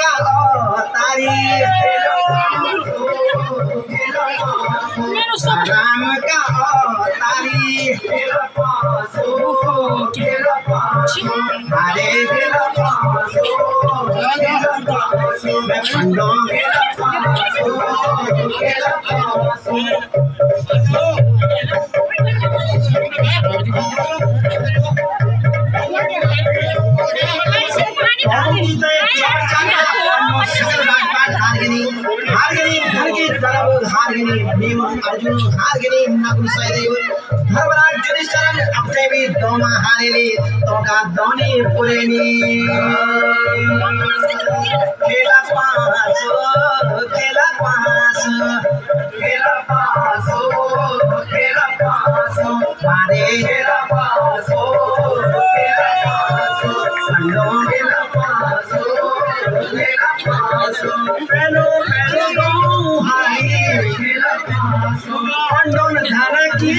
का तारी राम का तारी हरे अर्जुन हारगिनी नकुल सहदेव धर्मराज युधिष्ठिर अपने भी दोमा हारेली तोका दोनी पुरेनी खेला पासो खेला पासो खेला पासो खेला पासो मारे खेला पासो खेला पासो लो खेला पासो खेला पासो पेलो पेलो हारी खेला पासो अंडोन धारा की